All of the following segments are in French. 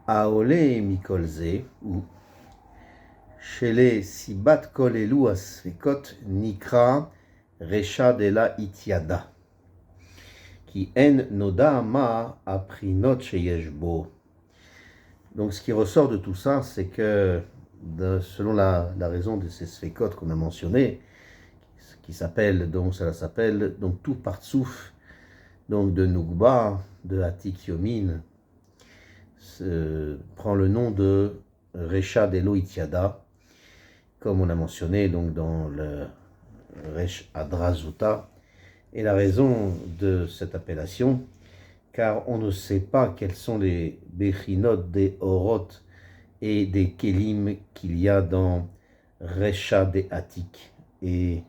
Aole mikolze, ou Shele sibat kol elu asfekot nikra resha de la itiada. Qui en noda ma aprinot sheyesh bo. Donc ce qui ressort de tout ça, c'est que selon la raison de ces sfekot qu'on a mentionné, qui s'appelle donc ça s'appelle donc tout partsouf donc de Nugba, de Atik Yomin, prend le nom de Resha Delo Itiada, comme on a mentionné donc dans le Resh Adrazuta. Et la raison de cette appellation, car on ne sait pas quels sont les Bechinot des Orot et des Kelim qu'il y a dans Resha de Atik, et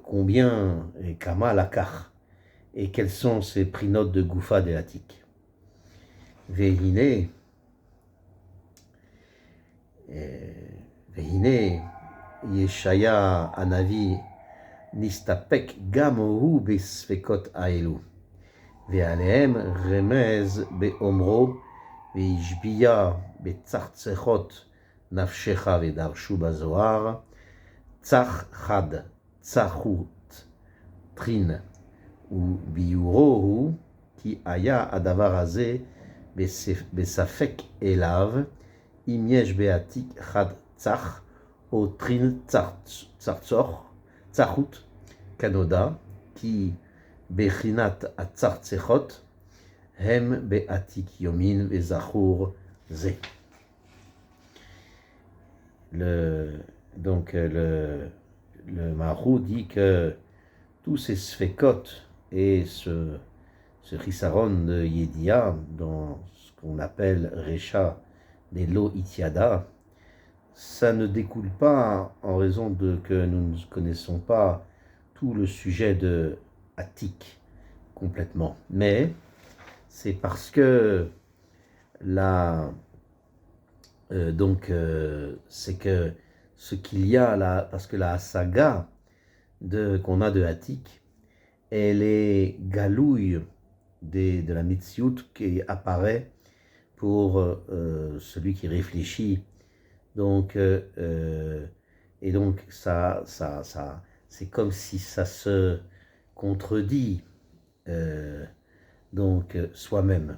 combien, et Kama Lakar, et quels sont ces prinotes de Goufa de Atik. Vehine, Yeshaya Anavi Nistapek Gamohu Besfekot Aelu. Ve'alehem Remez Be'omro Ve'ishbiya Be'tzartzechot Nafshecha Ve'darshu Bazoar Tzach Chad Tzachut Trin ou Biurohu Ki Aya Adavar Azeh Besafek Elav Imyesh Be'atik Chad Tzach O Trin Tzartzor Tzachut Kanoda Ki Bechinat Atzartzechot Hem Be'atik Yomin Ve'zachur Ze. Donc le Mahou dit que tous ces sfekot et ce chisaron de Yedia, dans ce qu'on appelle Resha des Lo Itiada, ça ne découle pas en raison de que nous ne connaissons pas tout le sujet de Atik complètement, mais c'est parce que c'est que ce qu'il y a là, parce que la saga qu'on a de Atik, elle est galouille de la Mitziout qui apparaît pour celui qui réfléchit. Donc, et donc ça, c'est comme si ça se contredit soi-même.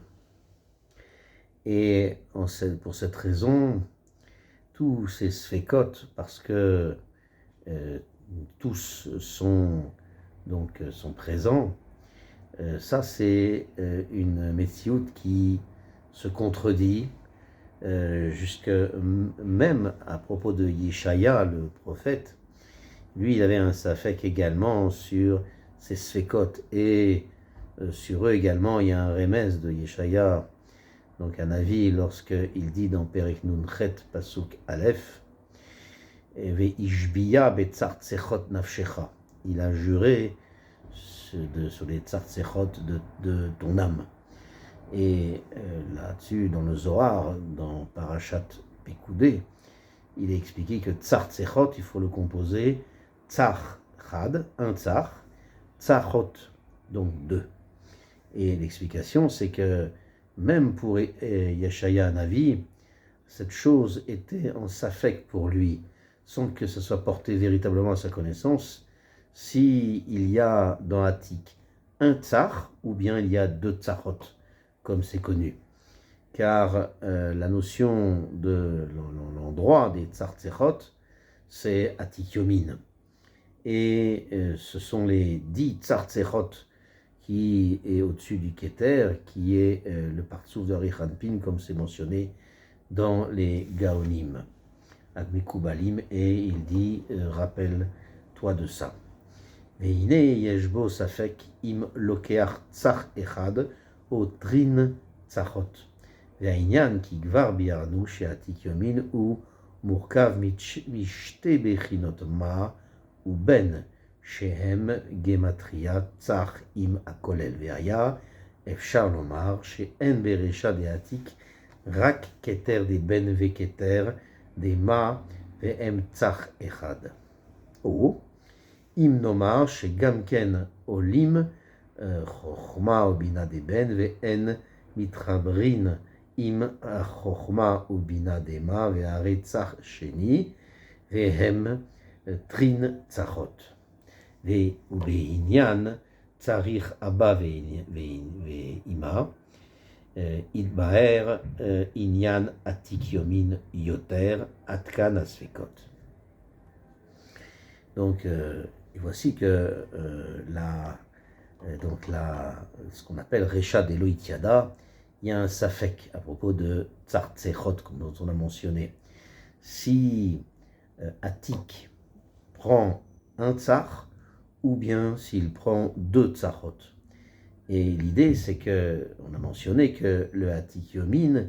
Et pour cette raison, tous ces sfekot, parce que tous sont présents, ça c'est une Metsiout qui se contredit, jusque même à propos de Yeshaya, le prophète. Lui, il avait un safek également sur ces sfekot, et sur eux également, il y a un remez de Yeshaya, donc un avis, lorsqu'il dit dans Perek Nun Chet Pasuk Aleph, Ve'ishbiya be'tzartzechot nafshecha, il a juré sur les tzartzechot de ton âme. Et là-dessus, dans le Zohar, dans Parashat Pekoudé, il est expliqué que tzartzechot, il faut le composer tzar chad, un tzar, tzachot, donc deux. Et l'explication, c'est que même pour Yeshaya Navi, cette chose était en safek pour lui, sans que ce soit porté véritablement à sa connaissance, s'il y a dans Atik un tsar, ou bien il y a deux tsarot, comme c'est connu. Car la notion de l'endroit des tsartzechot, c'est Atik Yomin. Et ce sont les 10 tsartzechot qui est au-dessus du Keter, qui est le partsouf de Richanpin, comme c'est mentionné dans les Gaonim, Admekoubalim, et il dit, rappelle-toi de ça. Veine yeshbo safek im lokeach tzach echad o trin tzachot. Ve'inyan ki gvar biarnu she'atik yomin u murkav mishte bechinot ma u ben shehem gematria tzach im akolel ve'aya efshar lomar she'en beresha de'atik rak keter de ben ve'keter de ma ve'em tzach echad. Ou Im nomar shegam ken olim chochma o bina de ben ve'en mitrabrin im achokma ubina dema ve'aretzach sheni vehem trin tzachot ve'inyan tzarich abba ve'ima idbaer inyan atik yomin yoter atkan asfekot. Donc, et voici que ce qu'on appelle Recha d'Eloït Yada, il y a un safek à propos de Tsar Tsechot, dont on a mentionné. Si Atik prend un tsar, ou bien s'il prend deux tsarot. Et l'idée, c'est que, on a mentionné que le Atik Yomin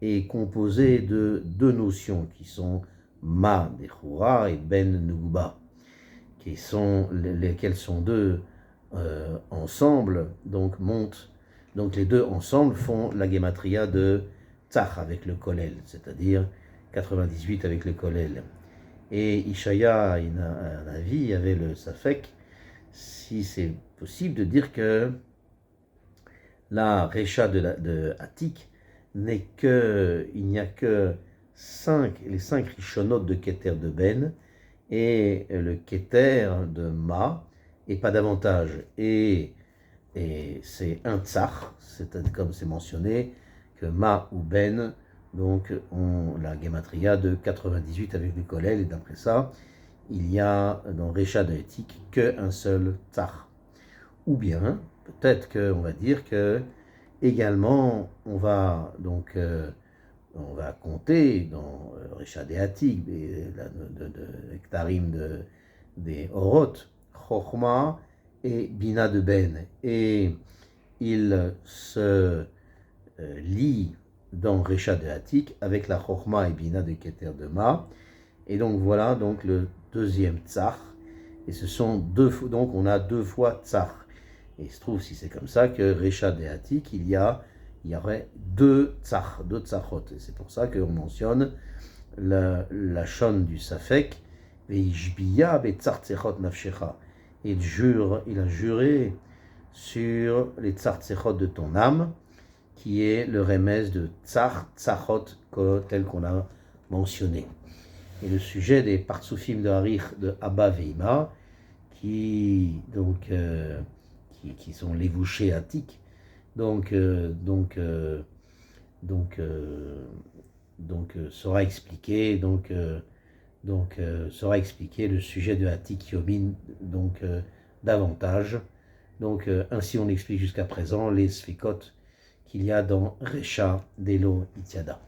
est composé de deux notions qui sont Ma Dechura et Ben Nuguba, lesquelles sont deux ensemble, donc montent. Donc les deux ensemble font la gematria de Tzach avec le Kolel, c'est-à-dire 98 avec le Kolel. Et Ishaya, un avis, avait le Safek, si c'est possible de dire que la Recha de Atik n'est que, il n'y a que les 5 Rishonot de Keter de Ben et le Keter de Ma, et pas davantage. Et c'est un tsar, c'est comme c'est mentionné, que Ma ou Ben, donc ont la gematria de 98 avec le Kolel, et d'après ça, il y a dans Recha de Atik qu'un seul tsar. Ou bien, peut-être qu'on va dire que, également, on va compter dans Recha de Atik, de Hektarim des Oroth, Chochma et Bina de Ben. Et il se lie dans Recha de Atik avec la Chochma et Bina de Keter de Ma. Et donc voilà donc le deuxième tsar. Et ce sont donc on a deux fois tsar. Et il se trouve, si c'est comme ça, que Recha de Atik, il y aurait deux tsar, deux tsarot. Et c'est pour ça qu'on mentionne la shon du Safek, Veishbiya betzar tsechot nafshecha. Il a juré sur les tsar tsechot de ton âme, qui est le remez de tsar tsachot, tel qu'on a mentionné. Et le sujet des partsoufim de Harich de Abba Veima, qui sont les vouchés attiques, sera expliqué, sera expliqué le sujet de Atik Yomin, davantage. Donc, ainsi on explique jusqu'à présent les sfikot qu'il y a dans Recha d'Elo Itziada.